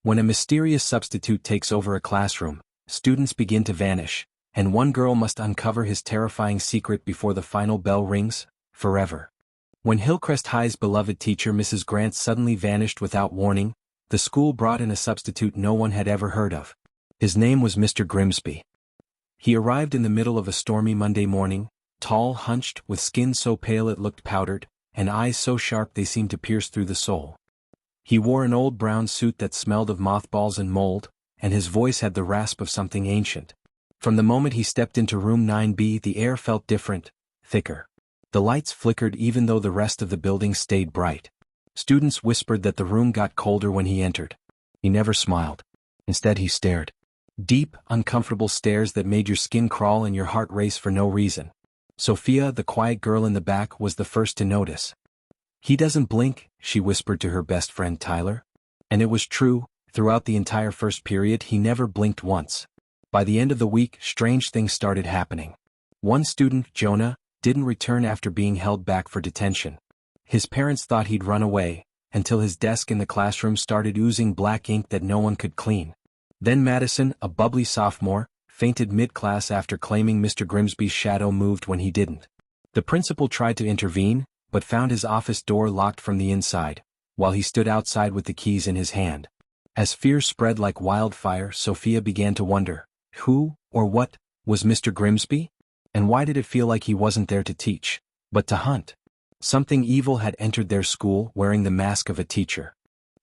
When a mysterious substitute takes over a classroom, students begin to vanish, and one girl must uncover his terrifying secret before the final bell rings, forever. When Hillcrest High's beloved teacher Mrs. Grant suddenly vanished without warning, the school brought in a substitute no one had ever heard of. His name was Mr. Grimsby. He arrived in the middle of a stormy Monday morning, tall, hunched, with skin so pale it looked powdered, and eyes so sharp they seemed to pierce through the soul. He wore an old brown suit that smelled of mothballs and mold, and his voice had the rasp of something ancient. From the moment he stepped into room 9B, the air felt different, thicker. The lights flickered even though the rest of the building stayed bright. Students whispered that the room got colder when he entered. He never smiled. Instead he stared. Deep, uncomfortable stares that made your skin crawl and your heart race for no reason. Sophia, the quiet girl in the back, was the first to notice. "He doesn't blink," she whispered to her best friend Tyler. And it was true, throughout the entire first period he never blinked once. By the end of the week, strange things started happening. One student, Jonah, didn't return after being held back for detention. His parents thought he'd run away, until his desk in the classroom started oozing black ink that no one could clean. Then Madison, a bubbly sophomore, fainted mid-class after claiming Mr. Grimsby's shadow moved when he didn't. The principal tried to intervene, but found his office door locked from the inside, while he stood outside with the keys in his hand. As fear spread like wildfire, Sophia began to wonder, who, or what, was Mr. Grimsby? And why did it feel like he wasn't there to teach, but to hunt? Something evil had entered their school wearing the mask of a teacher.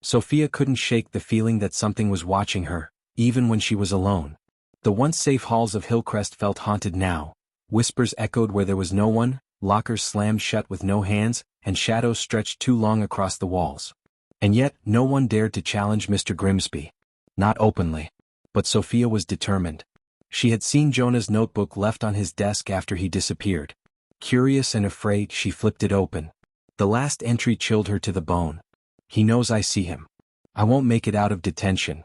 Sophia couldn't shake the feeling that something was watching her, even when she was alone. The once safe halls of Hillcrest felt haunted now. Whispers echoed where there was no one, lockers slammed shut with no hands, and shadows stretched too long across the walls. And yet, no one dared to challenge Mr. Grimsby. Not openly. But Sophia was determined. She had seen Jonah's notebook left on his desk after he disappeared. Curious and afraid, she flipped it open. The last entry chilled her to the bone. "He knows I see him. I won't make it out of detention."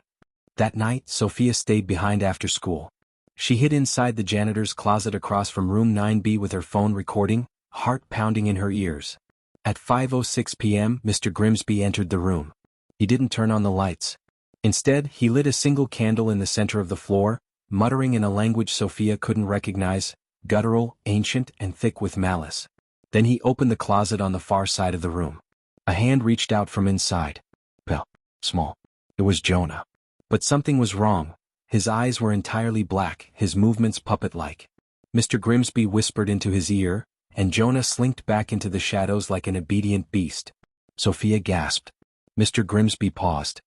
That night, Sophia stayed behind after school. She hid inside the janitor's closet across from room 9B with her phone recording, heart pounding in her ears. At 5:06 p.m., Mr. Grimsby entered the room. He didn't turn on the lights. Instead, he lit a single candle in the center of the floor, muttering in a language Sophia couldn't recognize, guttural, ancient, and thick with malice. Then he opened the closet on the far side of the room. A hand reached out from inside. Small. It was Jonah. But something was wrong. His eyes were entirely black, his movements puppet-like. Mr. Grimsby whispered into his ear, and Jonah slinked back into the shadows like an obedient beast. Sophia gasped. Mr. Grimsby paused.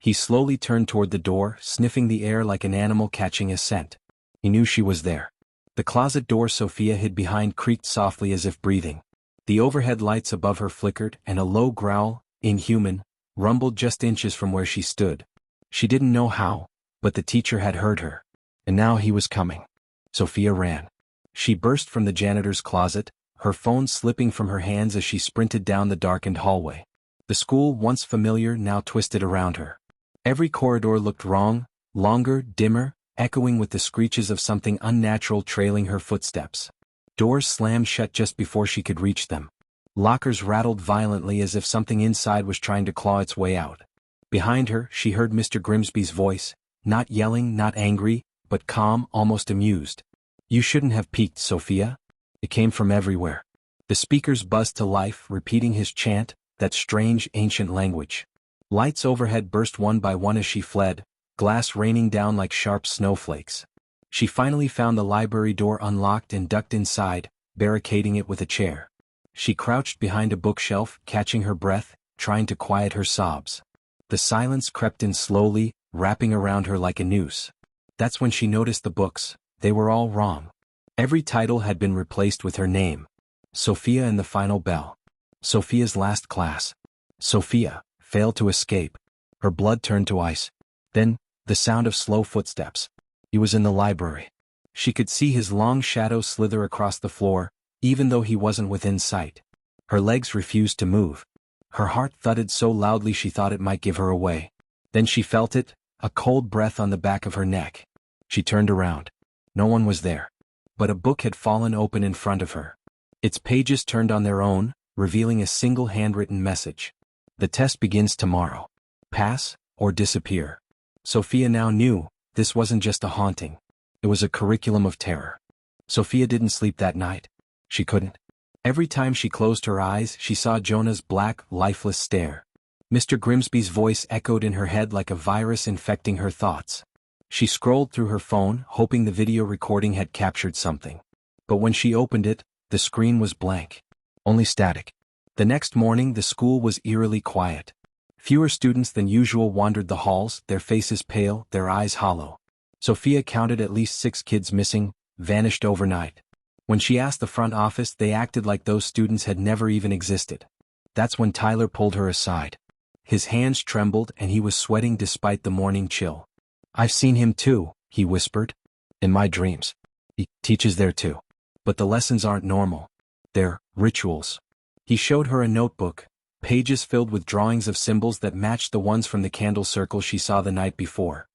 He slowly turned toward the door, sniffing the air like an animal catching a scent. He knew she was there. The closet door Sophia hid behind creaked softly as if breathing. The overhead lights above her flickered, and a low growl, inhuman, rumbled just inches from where she stood. She didn't know how, but the teacher had heard her. And now he was coming. Sophia ran. She burst from the janitor's closet, her phone slipping from her hands as she sprinted down the darkened hallway. The school, once familiar, now twisted around her. Every corridor looked wrong, longer, dimmer, echoing with the screeches of something unnatural trailing her footsteps. Doors slammed shut just before she could reach them. Lockers rattled violently as if something inside was trying to claw its way out. Behind her, she heard Mr. Grimsby's voice, not yelling, not angry, but calm, almost amused. "You shouldn't have peeked, Sophia." It came from everywhere. The speakers buzzed to life, repeating his chant, that strange, ancient language. Lights overhead burst one by one as she fled, glass raining down like sharp snowflakes. She finally found the library door unlocked and ducked inside, barricading it with a chair. She crouched behind a bookshelf, catching her breath, trying to quiet her sobs. The silence crept in slowly, wrapping around her like a noose. That's when she noticed the books. They were all wrong. Every title had been replaced with her name. Sophia and the Final Bell. Sophia's last class. Sophia failed to escape. Her blood turned to ice. Then, the sound of slow footsteps. He was in the library. She could see his long shadow slither across the floor, even though he wasn't within sight. Her legs refused to move. Her heart thudded so loudly she thought it might give her away. Then she felt it, a cold breath on the back of her neck. She turned around. No one was there. But a book had fallen open in front of her. Its pages turned on their own, revealing a single handwritten message. "The test begins tomorrow. Pass, or disappear. Sophia now knew this wasn't just a haunting. It was a curriculum of terror. Sophia didn't sleep that night. She couldn't. Every time she closed her eyes, she saw Jonah's black, lifeless stare. Mr. Grimsby's voice echoed in her head like a virus infecting her thoughts. She scrolled through her phone, hoping the video recording had captured something. But when she opened it, the screen was blank. Only static. The next morning, the school was eerily quiet. Fewer students than usual wandered the halls, their faces pale, their eyes hollow. Sophia counted at least 6 kids missing, vanished overnight. When she asked the front office, they acted like those students had never even existed. That's when Tyler pulled her aside. His hands trembled and he was sweating despite the morning chill. "I've seen him too," he whispered. "In my dreams. He teaches there too. But the lessons aren't normal. They're rituals." He showed her a notebook, pages filled with drawings of symbols that matched the ones from the candle circle she saw the night before.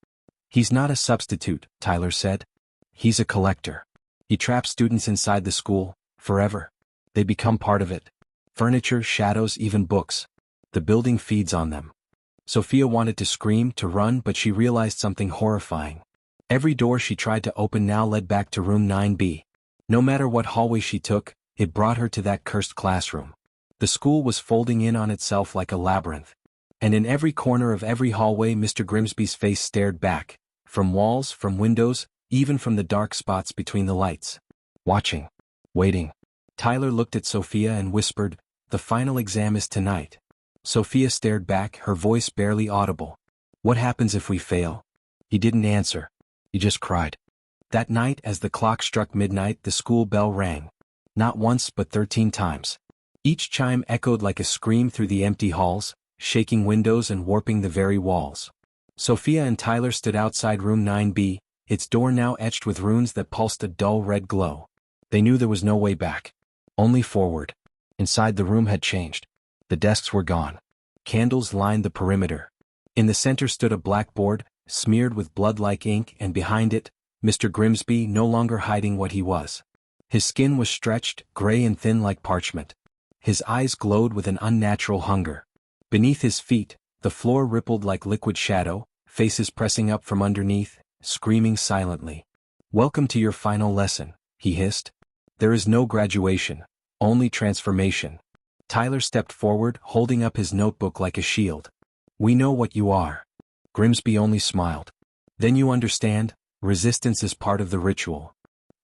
"He's not a substitute," Tyler said. "He's a collector. He traps students inside the school, forever. They become part of it. Furniture, shadows, even books. The building feeds on them." Sophia wanted to scream, to run, but she realized something horrifying. Every door she tried to open now led back to room 9B. No matter what hallway she took, it brought her to that cursed classroom. The school was folding in on itself like a labyrinth. And in every corner of every hallway, Mr. Grimsby's face stared back, from walls, from windows, even from the dark spots between the lights. Watching. Waiting. Tyler looked at Sophia and whispered, "The final exam is tonight." Sophia stared back, her voice barely audible. "What happens if we fail?" He didn't answer. He just cried. That night, as the clock struck midnight, the school bell rang. Not once but 13 times. Each chime echoed like a scream through the empty halls, shaking windows and warping the very walls. Sophia and Tyler stood outside room 9B, its door now etched with runes that pulsed a dull red glow. They knew there was no way back. Only forward. Inside, the room had changed. The desks were gone. Candles lined the perimeter. In the center stood a blackboard, smeared with blood-like ink, and behind it, Mr. Grimsby, no longer hiding what he was. His skin was stretched, gray and thin like parchment. His eyes glowed with an unnatural hunger. Beneath his feet, the floor rippled like liquid shadow, faces pressing up from underneath, screaming silently. "Welcome to your final lesson," he hissed. "There is no graduation, only transformation." Tyler stepped forward, holding up his notebook like a shield. "We know what you are." Grimsby only smiled. "Then you understand, resistance is part of the ritual."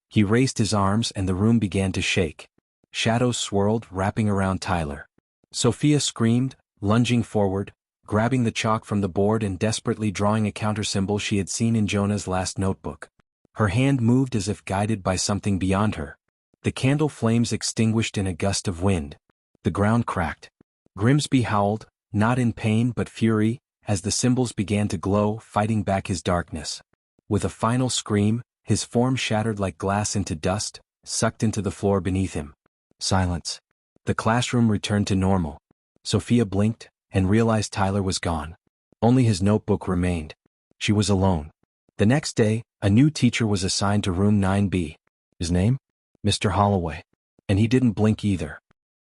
He raised his arms and the room began to shake. Shadows swirled, wrapping around Tyler. Sophia screamed, lunging forward, grabbing the chalk from the board and desperately drawing a countersymbol she had seen in Jonah's last notebook. Her hand moved as if guided by something beyond her. The candle flames extinguished in a gust of wind. The ground cracked. Grimsby howled, not in pain but fury, as the symbols began to glow, fighting back his darkness. With a final scream, his form shattered like glass into dust, sucked into the floor beneath him. Silence. The classroom returned to normal. Sophia blinked, and realized Tyler was gone. Only his notebook remained. She was alone. The next day, a new teacher was assigned to room 9B. His name? Mr. Holloway. And he didn't blink either.